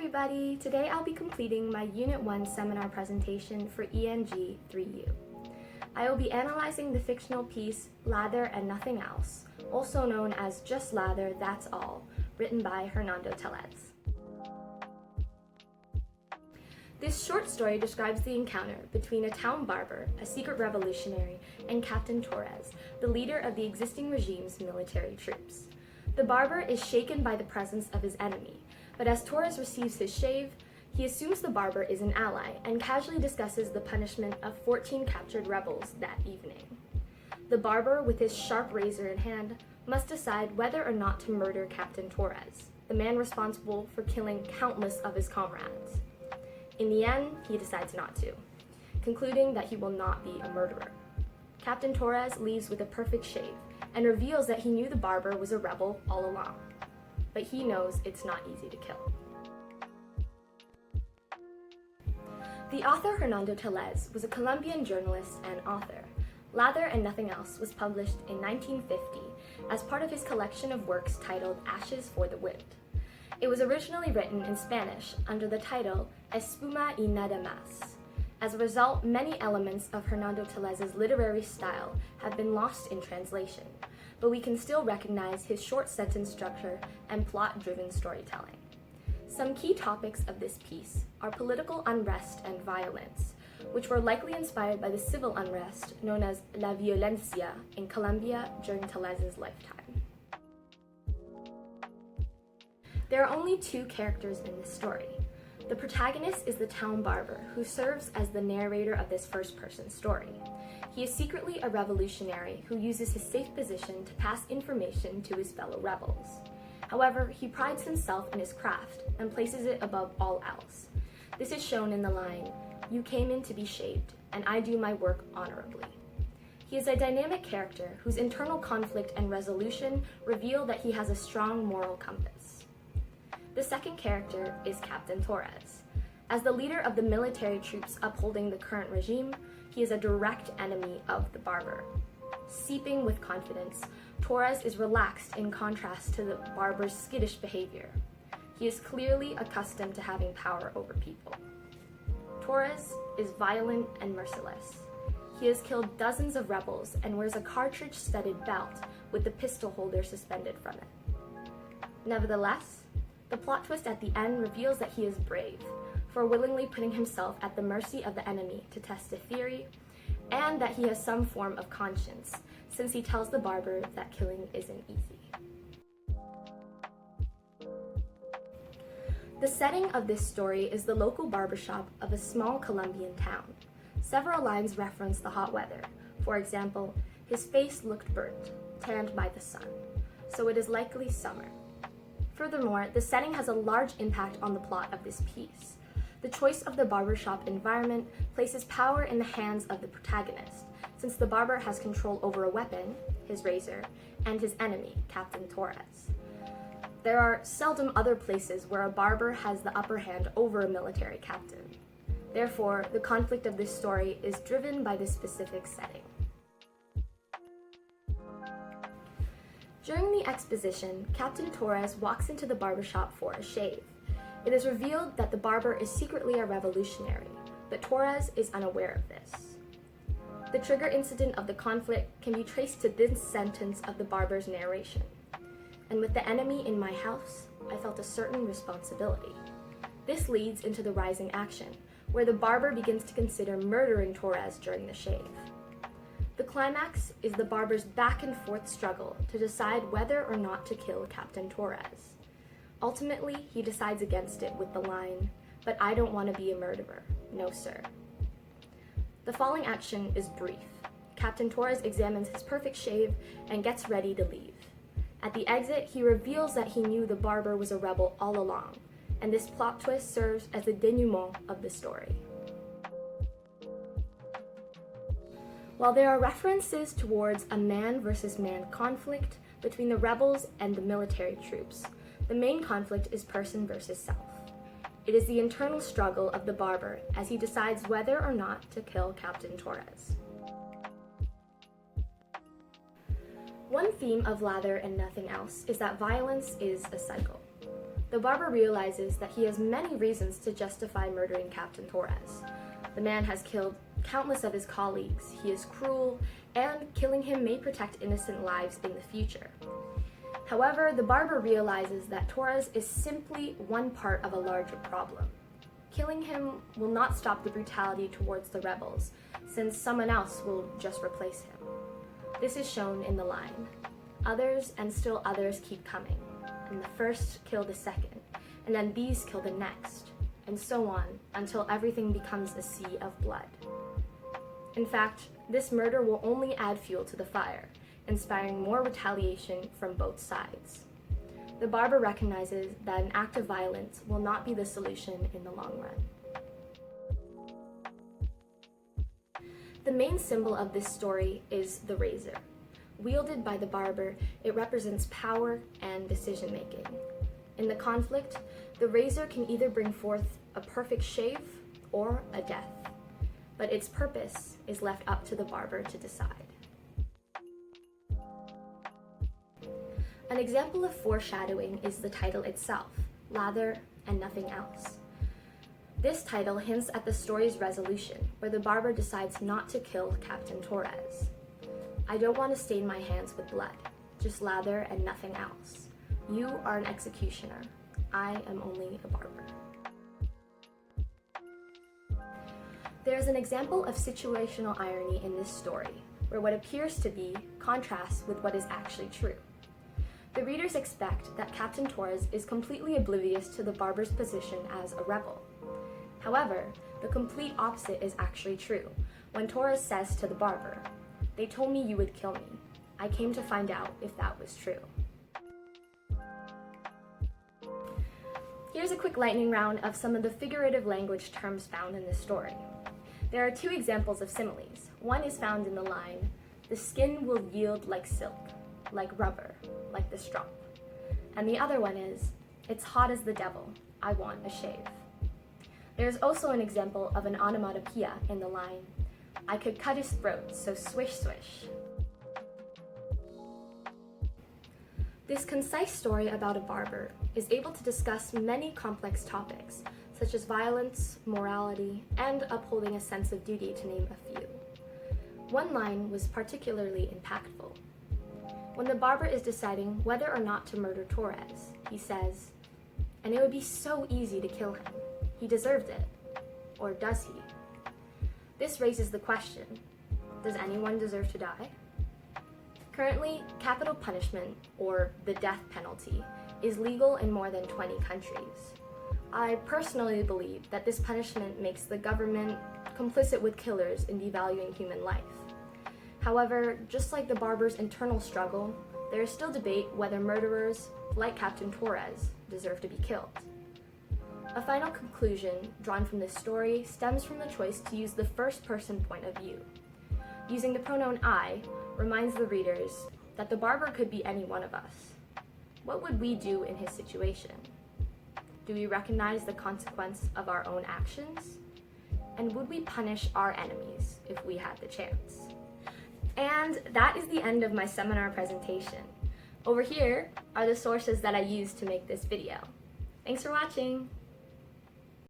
everybody! Today I'll be completing my Unit 1 seminar presentation for ENG3U. I will be analyzing the fictional piece Lather and Nothing Else, also known as Just Lather, That's All, written by Hernando Tellez. This short story describes the encounter between a town barber, a secret revolutionary, and Captain Torres, the leader of the existing regime's military troops. The barber is shaken by the presence of his enemy, but as Torres receives his shave, he assumes the barber is an ally and casually discusses the punishment of 14 captured rebels that evening. The barber, with his sharp razor in hand, must decide whether or not to murder Captain Torres, the man responsible for killing countless of his comrades. In the end, he decides not to, concluding that he will not be a murderer. Captain Torres leaves with a perfect shave and reveals that he knew the barber was a rebel all along. But he knows it's not easy to kill. The author Hernando Tellez was a Colombian journalist and author. Lather and Nothing Else was published in 1950 as part of his collection of works titled Ashes for the Wind. It was originally written in Spanish under the title Espuma y Nada Más. As a result, many elements of Hernando Tellez's literary style have been lost in translation, but we can still recognize his short sentence structure and plot-driven storytelling. Some key topics of this piece are political unrest and violence, which were likely inspired by the civil unrest known as La Violencia in Colombia during Tellez's lifetime. There are only two characters in this story. The protagonist is the town barber, who serves as the narrator of this first-person story. He is secretly a revolutionary who uses his safe position to pass information to his fellow rebels. However, he prides himself in his craft and places it above all else. This is shown in the line, "You came in to be shaved, and I do my work honorably." He is a dynamic character whose internal conflict and resolution reveal that he has a strong moral compass. The second character is Captain Torres. As the leader of the military troops upholding the current regime, he is a direct enemy of the barber. Seeping with confidence, Torres is relaxed in contrast to the barber's skittish behavior. He is clearly accustomed to having power over people. Torres is violent and merciless. He has killed dozens of rebels and wears a cartridge-studded belt with the pistol holder suspended from it. Nevertheless, the plot twist at the end reveals that he is brave, for willingly putting himself at the mercy of the enemy to test a theory, and that he has some form of conscience, since he tells the barber that killing isn't easy. The setting of this story is the local barbershop of a small Colombian town. Several lines reference the hot weather. For example, his face looked burnt, tanned by the sun, so it is likely summer. Furthermore, the setting has a large impact on the plot of this piece. The choice of the barbershop environment places power in the hands of the protagonist, since the barber has control over a weapon, his razor, and his enemy, Captain Torres. There are seldom other places where a barber has the upper hand over a military captain. Therefore, the conflict of this story is driven by this specific setting. During the exposition, Captain Torres walks into the barbershop for a shave. It is revealed that the barber is secretly a revolutionary, but Torres is unaware of this. The trigger incident of the conflict can be traced to this sentence of the barber's narration. "And with the enemy in my house, I felt a certain responsibility." This leads into the rising action, where the barber begins to consider murdering Torres during the shave. The climax is the barber's back and forth struggle to decide whether or not to kill Captain Torres. Ultimately, he decides against it with the line, "But I don't want to be a murderer. No, sir." The following action is brief. Captain Torres examines his perfect shave and gets ready to leave. At the exit, he reveals that he knew the barber was a rebel all along, and this plot twist serves as the denouement of the story. While there are references towards a man versus man conflict between the rebels and the military troops, the main conflict is person versus self. It is the internal struggle of the barber as he decides whether or not to kill Captain Torres. One theme of Lather and Nothing Else is that violence is a cycle. The barber realizes that he has many reasons to justify murdering Captain Torres. The man has killed countless of his colleagues, he is cruel, and killing him may protect innocent lives in the future. However, the barber realizes that Torres is simply one part of a larger problem. Killing him will not stop the brutality towards the rebels, since someone else will just replace him. This is shown in the line, "Others and still others keep coming, and the first kill the second, and then these kill the next, and so on until everything becomes a sea of blood." In fact, this murder will only add fuel to the fire, inspiring more retaliation from both sides. The barber recognizes that an act of violence will not be the solution in the long run. The main symbol of this story is the razor. Wielded by the barber, it represents power and decision-making. In the conflict, the razor can either bring forth a perfect shave or a death, but its purpose is left up to the barber to decide. An example of foreshadowing is the title itself, Lather and Nothing Else. This title hints at the story's resolution, where the barber decides not to kill Captain Torres. "I don't want to stain my hands with blood, just lather and nothing else. You are an executioner. I am only a barber." There is an example of situational irony in this story, where what appears to be contrasts with what is actually true. The readers expect that Captain Torres is completely oblivious to the barber's position as a rebel. However, the complete opposite is actually true, when Torres says to the barber, "They told me you would kill me. I came to find out if that was true." Here's a quick lightning round of some of the figurative language terms found in this story. There are two examples of similes. One is found in the line, "The skin will yield like silk, like rubber, like the strop." And the other one is, "It's hot as the devil. I want a shave." There's also an example of an onomatopoeia in the line, "I could cut his throat, so swish swish." This concise story about a barber is able to discuss many complex topics, such as violence, morality, and upholding a sense of duty, to name a few. One line was particularly impactful. When the barber is deciding whether or not to murder Torres, he says, "And it would be so easy to kill him. He deserved it. Or does he?" This raises the question, does anyone deserve to die? Currently, capital punishment, or the death penalty, is legal in more than 20 countries. I personally believe that this punishment makes the government complicit with killers in devaluing human life. However, just like the barber's internal struggle, there is still debate whether murderers, like Captain Torres, deserve to be killed. A final conclusion drawn from this story stems from the choice to use the first-person point of view. Using the pronoun I reminds the readers that the barber could be any one of us. What would we do in his situation? Do we recognize the consequence of our own actions? And would we punish our enemies if we had the chance? And that is the end of my seminar presentation. Over here are the sources that I used to make this video. Thanks for watching!